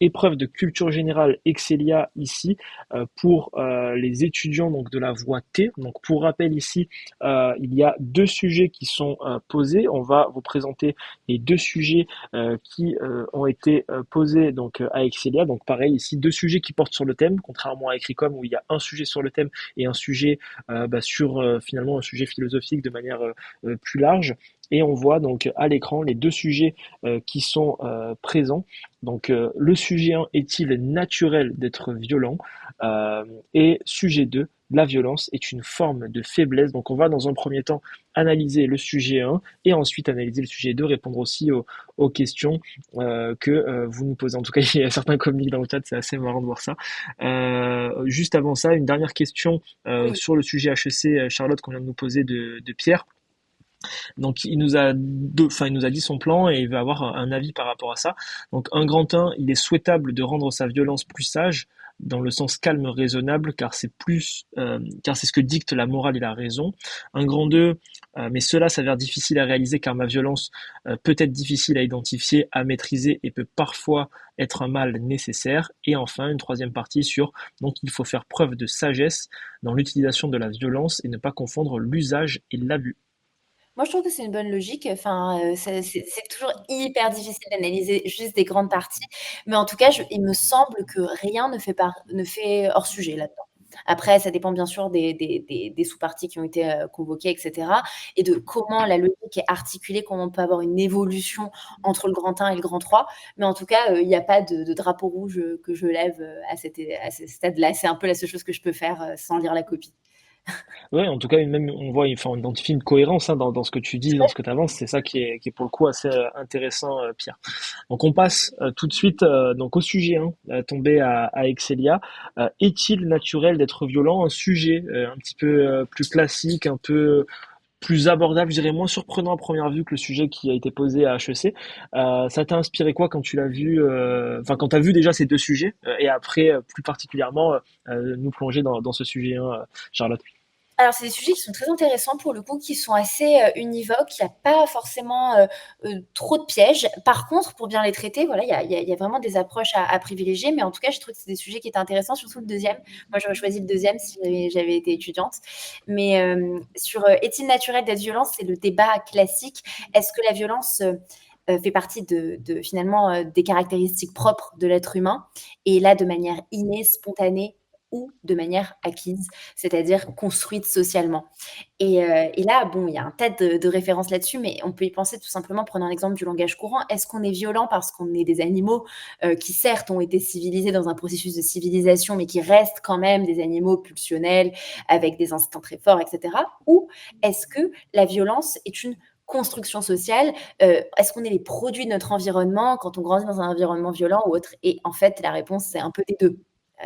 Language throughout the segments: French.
épreuve de culture générale Excelia ici pour les étudiants donc de la voie T. Donc pour rappel ici, il y a deux sujets qui sont posés. On va vous présenter les deux sujets qui ont été posés donc à Excelia. Donc pareil ici, deux sujets qui portent sur le thème, contrairement à Ecricom où il y a un sujet sur le thème et un sujet sur finalement un sujet philosophique de manière plus large. Et on voit donc à l'écran les deux sujets qui sont présents. Donc le sujet 1 est-il naturel d'être violent? Et sujet 2, la violence est une forme de faiblesse. Donc on va dans un premier temps analyser le sujet 1 et ensuite analyser le sujet 2, répondre aussi aux questions que vous nous posez. En tout cas, il y a certains comiques dans le chat, c'est assez marrant de voir ça. Juste avant ça, une dernière question Oui. sur le sujet HEC, Charlotte, qu'on vient de nous poser de Pierre. Donc il nous a dit son plan et il veut avoir un avis par rapport à ça. Donc un grand 1, il est souhaitable de rendre sa violence plus sage, dans le sens calme raisonnable, car c'est ce que dicte la morale et la raison. Un grand 2, mais cela s'avère difficile à réaliser car ma violence peut être difficile à identifier, à maîtriser et peut parfois être un mal nécessaire. Et enfin, une troisième partie sur donc il faut faire preuve de sagesse dans l'utilisation de la violence et ne pas confondre l'usage et l'abus. Moi, je trouve que c'est une bonne logique. Enfin, c'est toujours hyper difficile d'analyser juste des grandes parties, mais en tout cas, il me semble que rien ne fait hors sujet là-dedans. Après, ça dépend bien sûr des sous-parties qui ont été convoquées, etc., et de comment la logique est articulée, comment on peut avoir une évolution entre le grand 1 et le grand 3. Mais en tout cas, il n'y a pas de drapeau rouge que je lève à ce stade-là. C'est un peu la seule chose que je peux faire sans lire la copie. Ouais, en tout cas, même on voit, enfin, on identifie une cohérence hein, dans ce que tu dis, dans ce que tu avances. C'est ça qui est pour le coup assez intéressant, Pierre. Donc, on passe tout de suite donc au sujet 1, tombé à Excelia. Est-il naturel d'être violent? Un sujet un petit peu plus classique, un peu plus abordable, je dirais moins surprenant à première vue que le sujet qui a été posé à HEC. Ça t'a inspiré quoi quand tu l'as vu, enfin quand tu as vu déjà ces deux sujets, et après plus particulièrement nous plonger dans ce sujet 1, Charlotte? Alors, c'est des sujets qui sont très intéressants pour le coup, qui sont assez univoques. Il n'y a pas forcément trop de pièges. Par contre, pour bien les traiter, voilà, il y a vraiment des approches à privilégier. Mais en tout cas, je trouve que c'est des sujets qui étaient intéressants, surtout le deuxième. Moi, j'aurais choisi le deuxième si j'avais été étudiante. Mais sur est-il naturel d'être violent, c'est le débat classique. Est-ce que la violence fait partie finalement des caractéristiques propres de l'être humain, et là de manière innée, spontanée, ou de manière acquise, c'est-à-dire construite socialement. Et là, bon, il y a un tas de références là-dessus, mais on peut y penser tout simplement, prenant l'exemple du langage courant. Est-ce qu'on est violent parce qu'on est des animaux qui certes ont été civilisés dans un processus de civilisation, mais qui restent quand même des animaux pulsionnels, avec des instincts très forts, etc. Ou est-ce que la violence est une construction sociale? Est-ce qu'on est les produits de notre environnement quand on grandit dans un environnement violent ou autre? Et en fait, la réponse, c'est un peu des deux.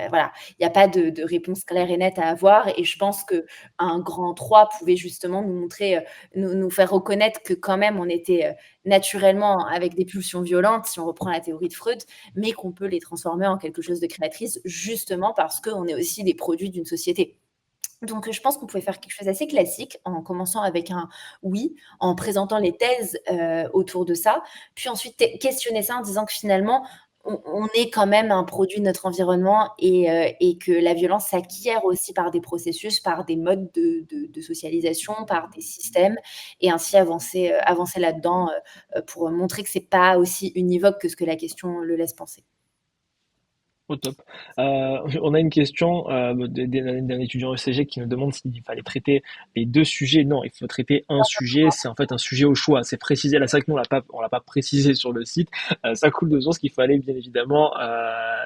Voilà, il n'y a pas de réponse claire et nette à avoir, et je pense qu'un grand 3 pouvait justement nous montrer, nous faire reconnaître que quand même on était naturellement avec des pulsions violentes, si on reprend la théorie de Freud, mais qu'on peut les transformer en quelque chose de créatrice, justement parce qu'on est aussi des produits d'une société. Donc, je pense qu'on pouvait faire quelque chose d'assez classique, en commençant avec un oui, en présentant les thèses autour de ça, puis ensuite questionner ça en disant que finalement, on est quand même un produit de notre environnement, et que la violence s'acquiert aussi par des processus, par des modes de socialisation, par des systèmes, et ainsi avancer là-dedans pour montrer que c'est pas aussi univoque que ce que la question le laisse penser. Au top. On a une question d'un étudiant ECG qui nous demande s'il fallait traiter les deux sujets. Non, il faut traiter un sujet. C'est en fait un sujet au choix. C'est précisé. Là, c'est vrai que nous, on l'a pas précisé sur le site. Ça coule de source qu'il fallait bien évidemment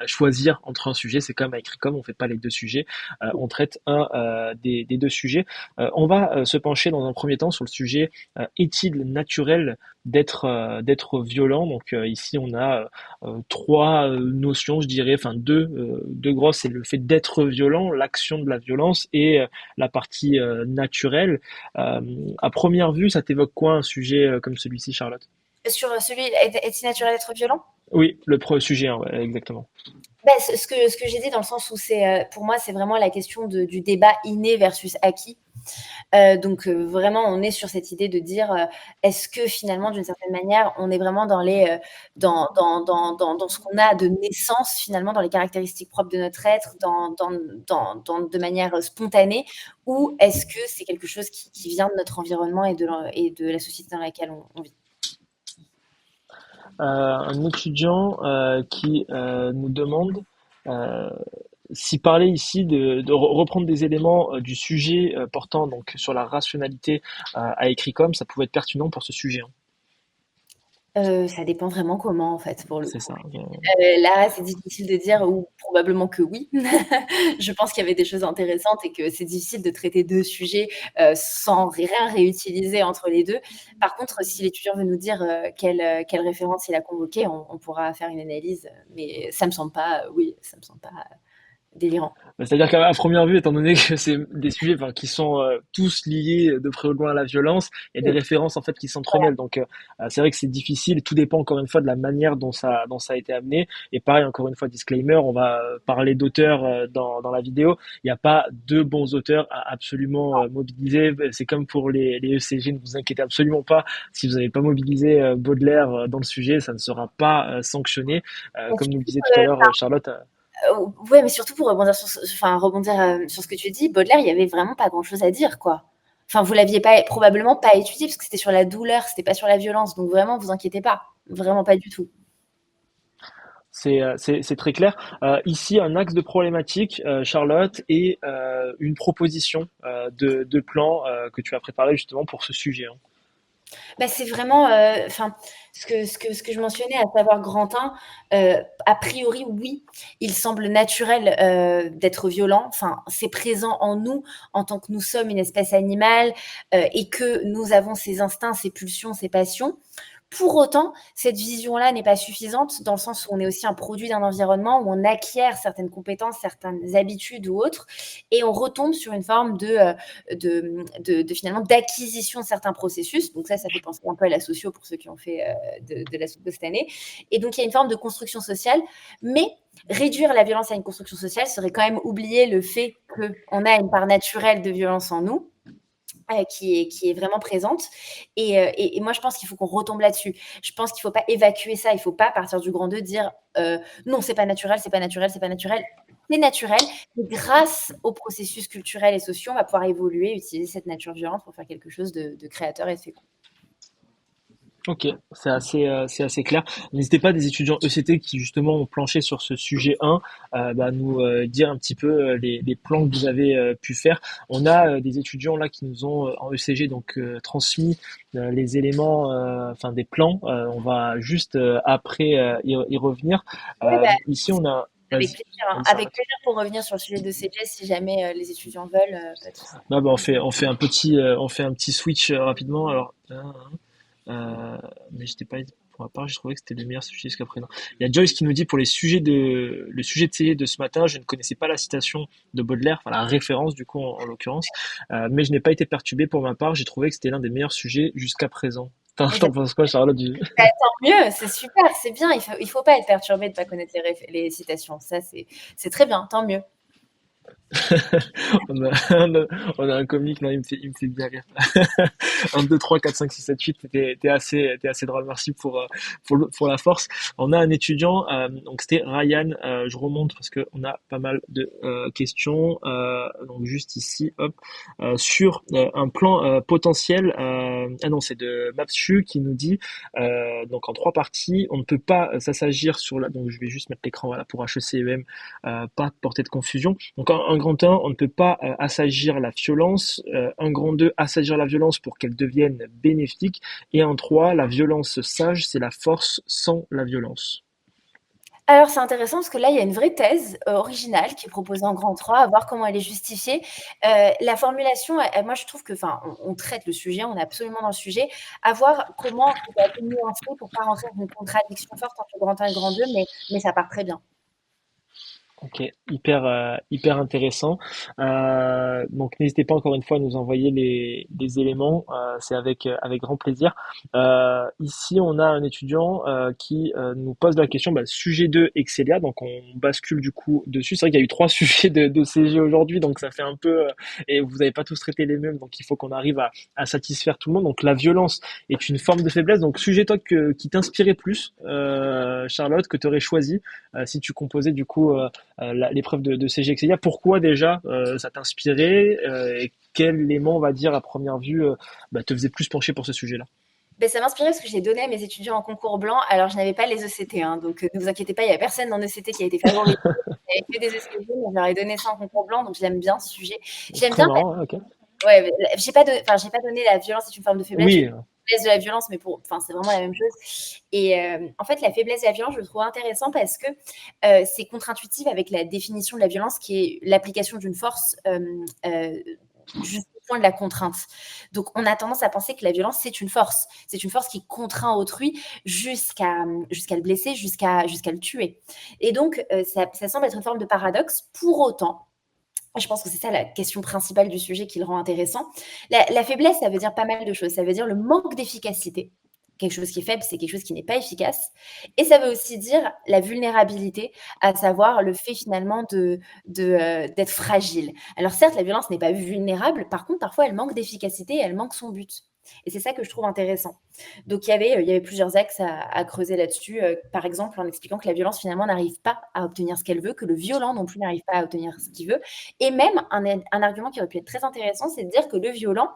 choisir entre un sujet. C'est comme à écrit comme on fait pas les deux sujets. On traite un des deux sujets. On va se pencher dans un premier temps sur le sujet est-il naturel d'être violent? Donc ici, on a trois notions, je dirais, enfin deux grosses, c'est le fait d'être violent, l'action de la violence et la partie naturelle. Euh, à première vue, ça t'évoque quoi un sujet comme celui-ci, Charlotte? Sur celui, est-il naturel d'être violent? Oui, sujet 1, ouais, exactement. Bah, ce que j'ai dit, dans le sens où pour moi, c'est vraiment la question du débat inné versus acquis. Donc vraiment, on est sur cette idée de dire, est-ce que finalement, d'une certaine manière, on est vraiment dans ce qu'on a de naissance, finalement, dans les caractéristiques propres de notre être, de manière spontanée, ou est-ce que c'est quelque chose qui vient de notre environnement et de la société dans laquelle on vit? Un étudiant qui nous demande euh, si parler ici de reprendre des éléments du sujet portant donc sur la rationalité à écrit comme ça pouvait être pertinent pour ce sujet, hein. Ça dépend vraiment comment, en fait, pour le C'est coup. ça. Là, c'est difficile de dire ou probablement que oui. Je pense qu'il y avait des choses intéressantes et que c'est difficile de traiter 2 sujets, sans rien réutiliser entre les 2. Par contre, si l'étudiant veut nous dire, quelle référence il a convoquée, on pourra faire une analyse, mais ça me semble pas, oui, ça me semble pas délirant. Bah, c'est-à-dire qu'à première vue, étant donné que c'est des sujets enfin, qui sont tous liés de près ou de loin à la violence, il y a des Oui, références en fait qui voilà. s'entremêlent. Donc c'est vrai que c'est difficile. Tout dépend encore une fois de la manière dont ça a été amené. Et pareil, encore une fois, disclaimer, on va parler d'auteurs dans la vidéo. Il n'y a pas de bons auteurs à absolument mobiliser. C'est comme pour les ECG, ne vous inquiétez absolument pas. Si vous n'avez pas mobilisé Baudelaire dans le sujet, ça ne sera pas sanctionné. Mais Comme nous le surtout, disait tout à l'heure Charlotte. ouais, mais surtout pour rebondir sur ce que tu dis, Baudelaire, il y avait vraiment pas grand-chose à dire, quoi. Enfin, vous l'aviez pas probablement pas étudié parce que c'était sur la douleur, c'était pas sur la violence. Donc vraiment, vous inquiétez pas, vraiment pas du tout. C'est très clair. Ici, un axe de problématique, Charlotte, et une proposition de plan que tu as préparé justement pour ce sujet, hein. Bah, c'est vraiment, enfin, ce que je mentionnais, à savoir grand 1, a priori, oui, il semble naturel, d'être violent. Enfin, c'est présent en nous, en tant que nous sommes une espèce animale, et que nous avons ces instincts, ces pulsions, ces passions. Pour autant, cette vision-là n'est pas suffisante dans le sens où on est aussi un produit d'un environnement où on acquiert certaines compétences, certaines habitudes ou autres, et on retombe sur une forme finalement d'acquisition de certains processus. Donc ça fait penser un peu à la socio pour ceux qui ont fait de la socio cette année. Et donc il y a une forme de construction sociale, mais réduire la violence à une construction sociale serait quand même oublier le fait qu'on a une part naturelle de violence en nous, qui est vraiment présente. Et moi, je pense qu'il faut qu'on retombe là-dessus. Je pense qu'il ne faut pas évacuer ça. Il ne faut pas partir du grand 2 dire non, c'est pas naturel, c'est pas naturel, c'est pas naturel. C'est naturel. Et grâce aux processus culturels et sociaux, on va pouvoir évoluer, utiliser cette nature violente pour faire quelque chose de créateur et de fécond. Ok, c'est assez clair. N'hésitez pas, des étudiants ECT qui justement ont planché sur ce sujet 1, bah, nous dire un petit peu les plans que vous avez pu faire. On a des étudiants là qui nous ont en ECG donc transmis les éléments, enfin des plans. On va juste après y revenir. Oui, bah, Ici on a, avec vas-y, plaisir, hein. vas-y Avec Charlotte. plaisir pour revenir sur le sujet de CGS si jamais les étudiants veulent, pas de souci. Là, bah, on fait un petit switch rapidement. Alors, mais j'étais pas, pour ma part, j'ai trouvé que c'était le meilleur sujet jusqu'à présent. Il y a Joyce qui nous dit pour le sujet de CG de ce matin, je ne connaissais pas la citation de Baudelaire, enfin la référence du coup en l'occurrence, mais je n'ai pas été perturbé pour ma part. J'ai trouvé que c'était l'un des meilleurs sujets jusqu'à présent. Mais T'en penses quoi, Charlotte? bah, tant mieux, c'est super, c'est bien. Il faut pas être perturbé de pas connaître les citations. Ça, c'est très bien, tant mieux. On a, on a un comique, non, il me fait bien rire. 1, 2, 3, 4, 5, 6, 7, 8, t'es assez drôle, merci pour la force. On a un étudiant, donc c'était Ryan, je remonte parce qu'on a pas mal de questions, donc juste ici, hop, sur un plan potentiel, ah non, c'est de Mapsu qui nous dit, donc en 3 parties, on ne peut pas s'assagir sur la, donc je vais juste mettre l'écran voilà, pour HECEM, pas porter de confusion. Donc un grand 1, on ne peut pas assagir la violence. Un grand 2, assagir la violence pour qu'elle devienne bénéfique. Et un 3, la violence sage, c'est la force sans la violence. Alors, c'est intéressant parce que là, il y a une vraie thèse originale qui est proposée en grand 3, à voir comment elle est justifiée. La formulation, moi, je trouve que, enfin, on traite le sujet, on est absolument dans le sujet, à voir comment ça peut être nuancé pour pas rentrer dans une contradiction forte entre grand 1 et grand 2, mais ça part très bien. Ok, hyper intéressant. Donc n'hésitez pas encore une fois à nous envoyer les éléments, c'est avec grand plaisir. Ici, on a un étudiant qui nous pose la question, bah, sujet 2 Excelia, donc on bascule du coup dessus. C'est vrai qu'il y a eu trois sujets de CG aujourd'hui, donc ça fait un peu, et vous n'avez pas tous traité les mêmes, donc il faut qu'on arrive à satisfaire tout le monde. Donc la violence est une forme de faiblesse. Donc sujet toi qui t'inspirait plus, Charlotte, que tu aurais choisi si tu composais du coup l'épreuve de CGXelia. Pourquoi déjà ça t'inspirait et quel élément, on va dire, à première vue, bah, te faisait plus pencher pour ce sujet-là? Ben, ça m'inspirait parce que j'ai donné à mes étudiants en concours blanc. Alors, je n'avais pas les ECT, hein, donc ne vous inquiétez pas, il n'y a personne en ECT qui a été favorisé. J'avais fait des ECG, mais je leur ai donné ça en concours blanc, donc j'aime bien ce sujet. J'aime Très bien, marrant, hein, ok. ouais, j'ai pas donné la violence est une forme de faiblesse, j'ai Oui, donné la faiblesse de la violence, mais enfin, c'est vraiment la même chose. Et en fait, la faiblesse de la violence, je le trouve intéressant parce que c'est contre-intuitif avec la définition de la violence qui est l'application d'une force jusqu'au point de la contrainte. Donc, on a tendance à penser que la violence, c'est une force. C'est une force qui contraint autrui jusqu'à le blesser, jusqu'à le tuer. Et donc, ça semble être une forme de paradoxe. Pour autant, je pense que c'est ça la question principale du sujet qui le rend intéressant. La faiblesse, ça veut dire pas mal de choses. Ça veut dire le manque d'efficacité. Quelque chose qui est faible, c'est quelque chose qui n'est pas efficace. Et ça veut aussi dire la vulnérabilité, à savoir le fait finalement d'être fragile. Alors certes, la violence n'est pas vulnérable, par contre, parfois, elle manque d'efficacité et elle manque son but. Et c'est ça que je trouve intéressant. Donc il y avait plusieurs axes à creuser là-dessus. Par exemple, en expliquant que la violence finalement n'arrive pas à obtenir ce qu'elle veut, que le violent non plus n'arrive pas à obtenir ce qu'il veut. Et même un argument qui aurait pu être très intéressant, c'est de dire que le violent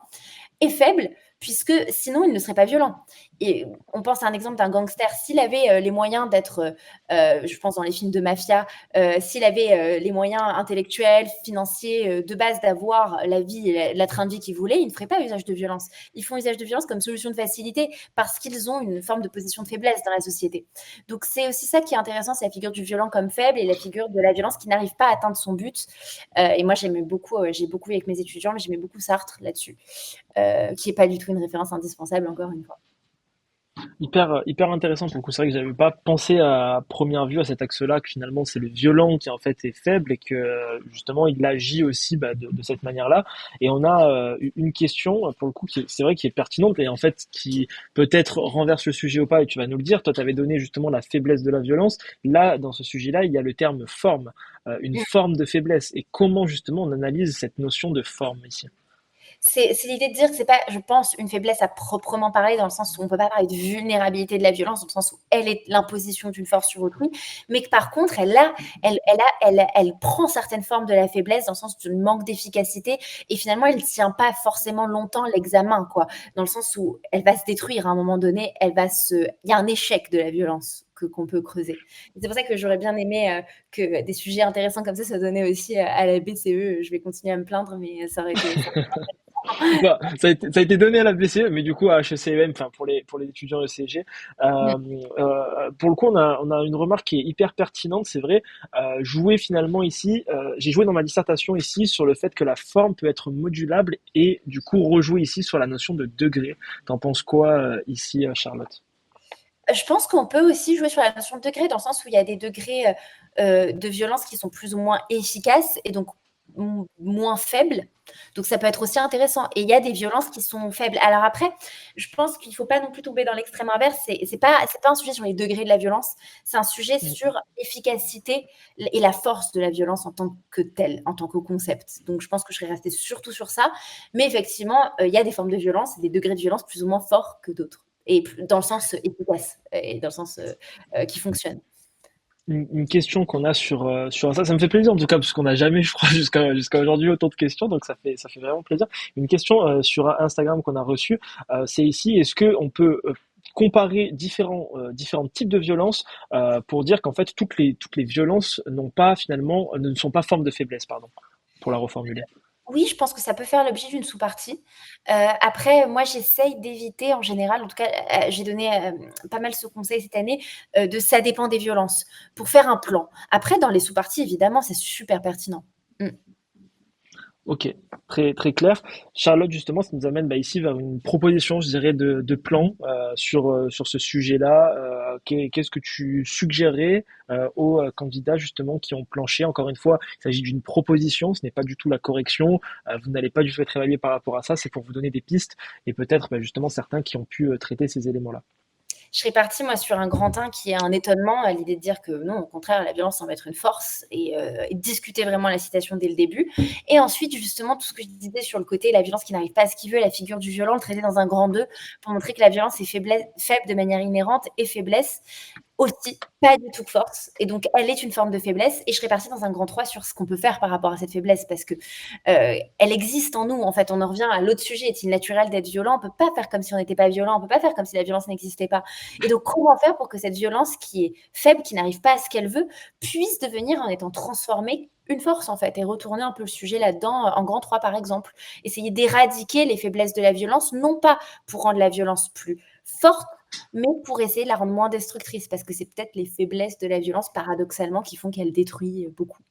est faible, puisque sinon il ne serait pas violent. Et on pense à un exemple d'un gangster, s'il avait les moyens d'être, je pense dans les films de mafia, s'il avait les moyens intellectuels, financiers, de base d'avoir la vie, la train de vie qu'il voulait, il ne ferait pas usage de violence. Ils font usage de violence comme solution de facilité parce qu'ils ont une forme de position de faiblesse dans la société. Donc c'est aussi ça qui est intéressant, c'est la figure du violent comme faible et la figure de la violence qui n'arrive pas à atteindre son but. Et moi j'aimais beaucoup, j'ai beaucoup vu avec mes étudiants, mais j'aimais beaucoup Sartre là-dessus, qui n'est pas du tout une référence indispensable, encore une fois. hyper intéressant pour le coup. C'est vrai que j'avais pas pensé à première vue à cet axe-là, que finalement c'est le violent qui en fait est faible et que justement il agit aussi bah, de cette manière-là. Et on a une question pour le coup c'est vrai qui est pertinente et en fait qui peut-être renverse le sujet ou pas et tu vas nous le dire. Toi, tu avais donné justement la faiblesse de la violence. Là, dans ce sujet-là, il y a le terme forme, une forme de faiblesse. Et comment justement on analyse cette notion de forme ici? C'est l'idée de dire que c'est pas, je pense, une faiblesse à proprement parler, dans le sens où on peut pas parler de vulnérabilité de la violence, dans le sens où elle est l'imposition d'une force sur autrui, mais que par contre, elle prend certaines formes de la faiblesse, dans le sens du manque d'efficacité, et finalement, elle tient pas forcément longtemps l'examen, quoi, dans le sens où elle va se détruire à un moment donné, il y a un échec de la violence qu'on peut creuser. C'est pour ça que j'aurais bien aimé que des sujets intéressants comme ça soient donnés aussi à la BCE. Je vais continuer à me plaindre, mais ça aurait été. Bah, ça a été donné à la BCE, mais du coup à HECEM, enfin pour les étudiants ECG. Pour le coup, on a une remarque qui est hyper pertinente, c'est vrai. Jouer finalement ici, j'ai joué dans ma dissertation ici sur le fait que la forme peut être modulable et du coup rejouer ici sur la notion de degré. T'en penses quoi ici, Charlotte? Je pense qu'on peut aussi jouer sur la notion de degré, dans le sens où il y a des degrés de violence qui sont plus ou moins efficaces et donc moins faibles. Donc ça peut être aussi intéressant. Et il y a des violences qui sont faibles. Alors après, je pense qu'il ne faut pas non plus tomber dans l'extrême inverse. C'est pas un sujet sur les degrés de la violence, c'est un sujet Mm. sur l'efficacité et la force de la violence en tant que telle, en tant que concept. Donc je pense que je serais restée surtout sur ça. Mais effectivement, il y a des formes de violence et des degrés de violence plus ou moins forts que d'autres et dans le sens efficace et dans le sens qui fonctionne. Une question qu'on a sur ça me fait plaisir en tout cas parce qu'on n'a jamais, je crois, jusqu'à aujourd'hui autant de questions, donc ça fait vraiment plaisir. Une question sur Instagram qu'on a reçue, c'est ici, est-ce que on peut comparer différents types de violences pour dire qu'en fait toutes les violences n'ont pas finalement ne sont pas forme de faiblesse, pardon, pour la reformuler. Oui, je pense que ça peut faire l'objet d'une sous-partie. Après, moi, j'essaye d'éviter en général, en tout cas, j'ai donné pas mal ce conseil cette année, de ça dépend des violences, pour faire un plan. Après, dans les sous-parties, évidemment, c'est super pertinent. Mm. Ok, très très clair. Charlotte, justement, ça nous amène bah, ici vers une proposition, je dirais, de plan sur ce sujet-là. Qu'est-ce que tu suggérerais aux candidats justement qui ont planché? Encore une fois, il s'agit d'une proposition, ce n'est pas du tout la correction. Vous n'allez pas du tout être évalué par rapport à ça. C'est pour vous donner des pistes et peut-être bah, justement certains qui ont pu traiter ces éléments-là. Je serais partie, moi, sur un grand 1 qui est un étonnement, à l'idée de dire que non, au contraire, la violence semble être une force et discuter vraiment la citation dès le début. Et ensuite, justement, tout ce que je disais sur le côté, la violence qui n'arrive pas à ce qu'il veut, la figure du violent, le traiter dans un grand 2 pour montrer que la violence est faible de manière inhérente et faiblesse aussi, pas du tout force. Et donc, elle est une forme de faiblesse. Et je serais partie dans un grand 3 sur ce qu'on peut faire par rapport à cette faiblesse parce que elle existe en nous. En fait, on en revient à l'autre sujet. Est-il naturel d'être violent? On peut pas faire comme si on n'était pas violent. On peut pas faire comme si la violence n'existait pas. Et donc, comment faire pour que cette violence qui est faible, qui n'arrive pas à ce qu'elle veut, puisse devenir, en étant transformée, une force en fait, et retourner un peu le sujet là-dedans en grand 3 par exemple. Essayer d'éradiquer les faiblesses de la violence, non pas pour rendre la violence plus forte, mais pour essayer de la rendre moins destructrice, parce que c'est peut-être les faiblesses de la violence, paradoxalement, qui font qu'elle détruit beaucoup.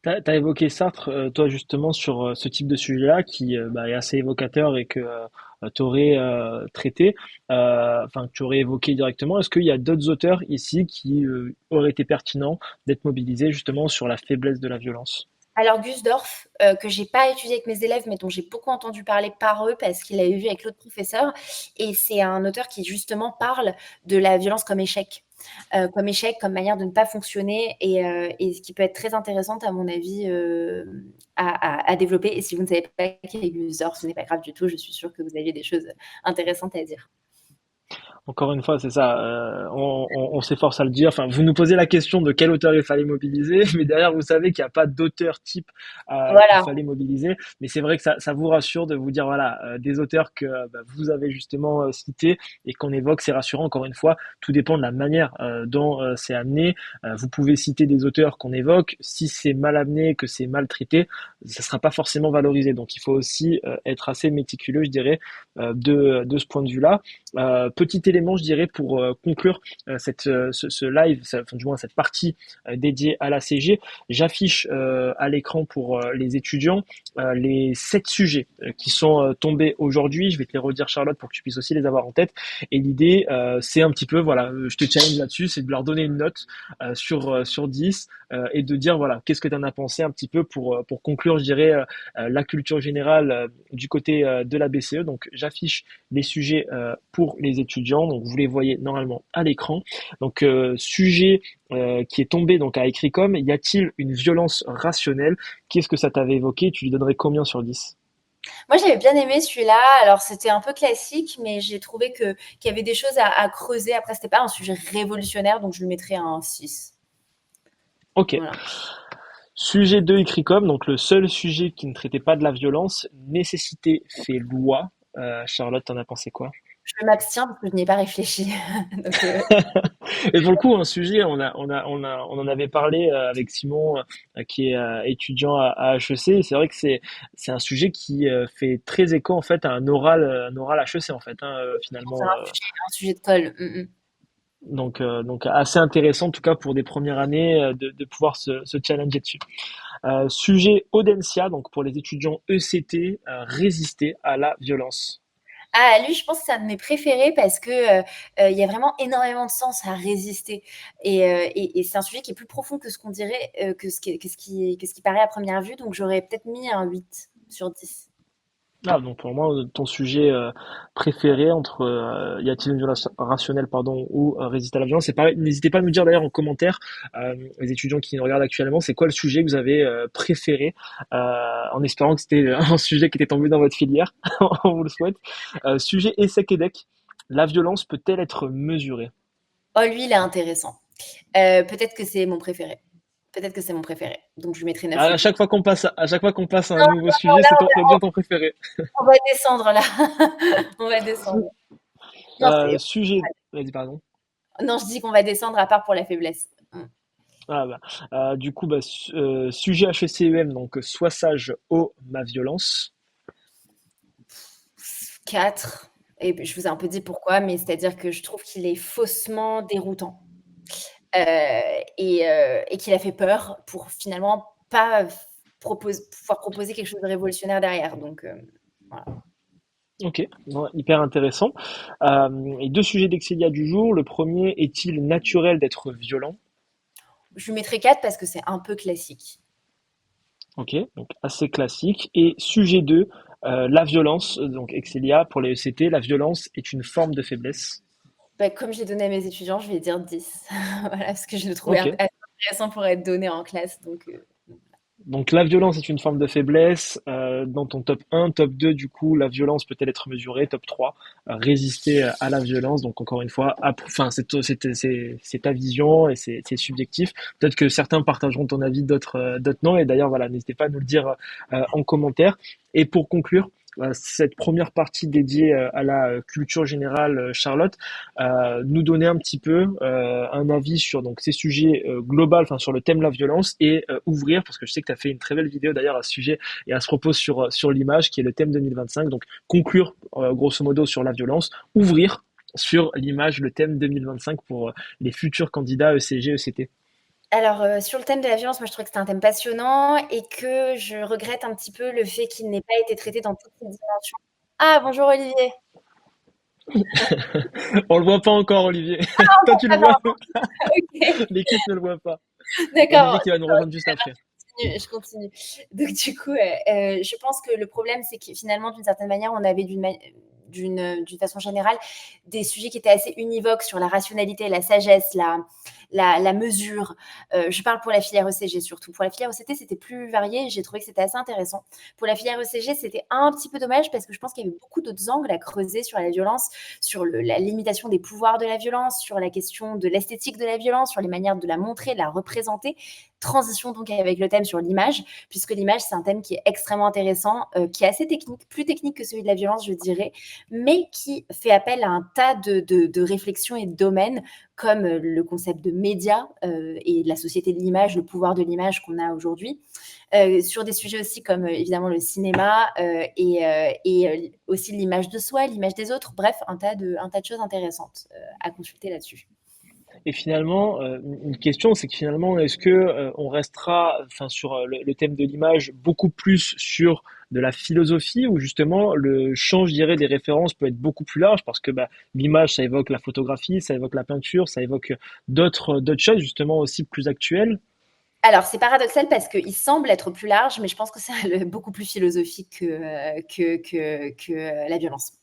T'as évoqué Sartre, toi justement sur ce type de sujet-là qui bah, est assez évocateur et que tu aurais traité, enfin que tu aurais évoqué directement. Est-ce qu'il y a d'autres auteurs ici qui auraient été pertinents d'être mobilisés justement sur la faiblesse de la violence? Alors Gusdorf, que j'ai pas étudié avec mes élèves, mais dont j'ai beaucoup entendu parler par eux parce qu'il l'avait vu avec l'autre professeur. Et c'est un auteur qui justement parle de la violence comme échec, comme manière de ne pas fonctionner et ce qui peut être très intéressante à mon avis à développer. Et si vous ne savez pas qui est Gusdorf, ce n'est pas grave du tout. Je suis sûre que vous aviez des choses intéressantes à dire. Encore une fois, c'est ça. On s'efforce à le dire. Enfin, vous nous posez la question de quel auteur il fallait mobiliser, mais derrière, vous savez qu'il n'y a pas d'auteur type qu'il Voilà. fallait mobiliser. Mais c'est vrai que ça vous rassure de vous dire, voilà, des auteurs que bah, vous avez justement cités et qu'on évoque, c'est rassurant. Encore une fois, tout dépend de la manière dont c'est amené. Vous pouvez citer des auteurs qu'on évoque. Si c'est mal amené, que c'est mal traité, ça sera pas forcément valorisé. Donc, il faut aussi être assez méticuleux, je dirais, de ce point de vue-là. Petit élément, je dirais, pour conclure ce live, enfin, du moins cette partie dédiée à la CG, j'affiche à l'écran pour les étudiants les 7 sujets qui sont tombés aujourd'hui. Je vais te les redire, Charlotte, pour que tu puisses aussi les avoir en tête. Et l'idée, c'est un petit peu, voilà, je te challenge là-dessus, c'est de leur donner une note sur 10 et de dire, voilà, qu'est-ce que tu en as pensé un petit peu pour conclure, je dirais, la culture générale du côté de la BCE. Donc, j'affiche les sujets pour les étudiants. Donc vous les voyez normalement à l'écran. Donc sujet qui est tombé donc à écrit comme y a-t-il une violence rationnelle? Qu'est-ce que ça t'avait évoqué? Tu lui donnerais combien sur 10? Moi, j'avais bien aimé celui-là. Alors, c'était un peu classique, mais j'ai trouvé qu'il y avait des choses à creuser. Après, c'était pas un sujet révolutionnaire, donc je lui mettrais un 6. Ok. Voilà. Sujet 2 écrit comme, donc le seul sujet qui ne traitait pas de la violence, nécessité fait loi. Charlotte, t'en as pensé quoi? Je m'abstiens parce que je n'y ai pas réfléchi. Donc, Et pour le coup, un sujet, on en avait parlé avec Simon, qui est étudiant à HEC. Et c'est vrai que c'est un sujet qui fait très écho en fait à un oral HEC en fait, hein, c'est finalement. un sujet de colle. Donc assez intéressant en tout cas pour des premières années de pouvoir se challenger dessus. Sujet Audencia, donc pour les étudiants ECT, résister à la violence. Ah, lui, je pense que c'est un de mes préférés parce que il y a vraiment énormément de sens à résister. Et c'est un sujet qui est plus profond que ce qu'on dirait, que ce qui paraît à première vue. Donc, j'aurais peut-être mis un 8 sur 10. Ah, donc pour moi, ton sujet préféré entre y a-t-il une violence rationnelle, pardon, ou résister à la violence, c'est pareil. N'hésitez pas à nous dire d'ailleurs en commentaire, les étudiants qui nous regardent actuellement, c'est quoi le sujet que vous avez préféré, en espérant que c'était un sujet qui était tombé dans votre filière, on vous le souhaite. Sujet ESSEC EDEC, la violence peut-elle être mesurée? Oh, lui, il est intéressant. Peut-être que c'est mon préféré. Peut-être que c'est mon préféré. Donc, je lui mettrai 9 À aussi. chaque fois à chaque fois qu'on passe à un Non, nouveau non, sujet, là, ça devient ton préféré. on va descendre là. On va descendre. Non, Sujet, vas-y, pardon. non, je dis qu'on va descendre à part pour la faiblesse. Ah bah, du coup, bah, sujet HECEM, donc sois sage, oh ma violence. 4. Et je vous ai un peu dit pourquoi, mais c'est-à-dire que je trouve qu'il est faussement déroutant. Et qu'il a fait peur pour finalement pas pouvoir proposer quelque chose de révolutionnaire derrière. Donc, voilà. Ok, non, hyper intéressant. Et deux sujets d'Excelia du jour. Le premier, est-il naturel d'être violent? Je lui mettrais 4 parce que c'est un peu classique. Ok, donc assez classique. Et sujet 2, la violence. Donc Excelia, pour les ECT, la violence est une forme de faiblesse. Bah, comme j'ai donné à mes étudiants, je vais dire 10. Voilà, parce que je le trouvais Ok, assez intéressant pour être donné en classe. Donc, donc la violence est une forme de faiblesse. Dans ton top 1, top 2, du coup, la violence peut-elle être mesurée. Top 3, résister à la violence. Donc encore une fois, enfin, c'est ta vision et c'est subjectif. Peut-être que certains partageront ton avis, d'autres non. Et d'ailleurs, voilà, n'hésitez pas à nous le dire en commentaire. Et pour conclure, cette première partie dédiée à la culture générale, Charlotte, nous donner un petit peu un avis sur donc ces sujets globaux, enfin sur le thème de la violence et ouvrir, parce que je sais que tu as fait une très belle vidéo d'ailleurs à ce sujet et à ce propos sur l'image qui est le thème 2025. Donc conclure grosso modo sur la violence, ouvrir sur l'image, le thème 2025 pour les futurs candidats ECG, ECT. alors, sur le thème de la violence, moi, je trouve que c'est un thème passionnant et que je regrette un petit peu le fait qu'il n'ait pas été traité dans toutes ses dimensions. Ah, bonjour Olivier. On le voit pas encore, Olivier. Toi, tu le Ah vois. pardon, OK, L'équipe ne le voit pas. d'accord. Olivier qui va nous rejoindre juste après. Je continue. Donc du coup, je pense que le problème, c'est que finalement, d'une certaine manière, on avait d'une façon générale des sujets qui étaient assez univoques sur la rationalité, la sagesse, la mesure. Je parle pour la filière ECG surtout. Pour la filière ECT, c'était plus varié. J'ai trouvé que c'était assez intéressant. Pour la filière ECG, c'était un petit peu dommage parce que je pense qu'il y avait beaucoup d'autres angles à creuser sur la violence, sur la limitation des pouvoirs de la violence, sur la question de l'esthétique de la violence, sur les manières de la montrer, de la représenter. Transition donc avec le thème sur l'image, puisque l'image, c'est un thème qui est extrêmement intéressant, qui est assez technique, plus technique que celui de la violence, je dirais, mais qui fait appel à un tas de réflexions et de domaines, comme le concept de média et de la société de l'image, le pouvoir de l'image qu'on a aujourd'hui, sur des sujets aussi comme évidemment le cinéma et aussi l'image de soi, l'image des autres, bref, un tas de choses intéressantes à consulter là-dessus. Et finalement, une question, c'est que finalement, est-ce que on restera, enfin, sur le thème de l'image beaucoup plus sur de la philosophie ou justement le champ, je dirais, des références peut être beaucoup plus large parce que bah, l'image, ça évoque la photographie, ça évoque la peinture, ça évoque d'autres choses justement aussi plus actuelles. Alors, c'est paradoxal parce qu'il semble être plus large, mais je pense que c'est beaucoup plus philosophique que la violence.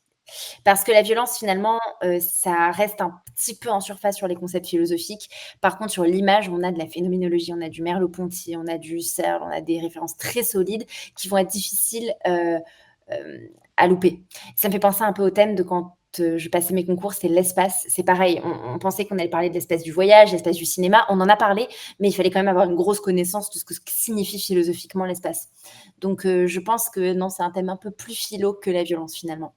Parce que la violence, finalement, ça reste un petit peu en surface sur les concepts philosophiques. Par contre, sur l'image, on a de la phénoménologie, on a du Merleau-Ponty, on a du Husserl, on a des références très solides qui vont être difficiles à louper. Ça me fait penser un peu au thème de quand je passais mes concours, c'est l'espace. C'est pareil, on pensait qu'on allait parler de l'espace du voyage, l'espace du cinéma. On en a parlé, mais il fallait quand même avoir une grosse connaissance de ce que signifie philosophiquement l'espace. Donc, je pense que non, c'est un thème un peu plus philo que la violence, finalement.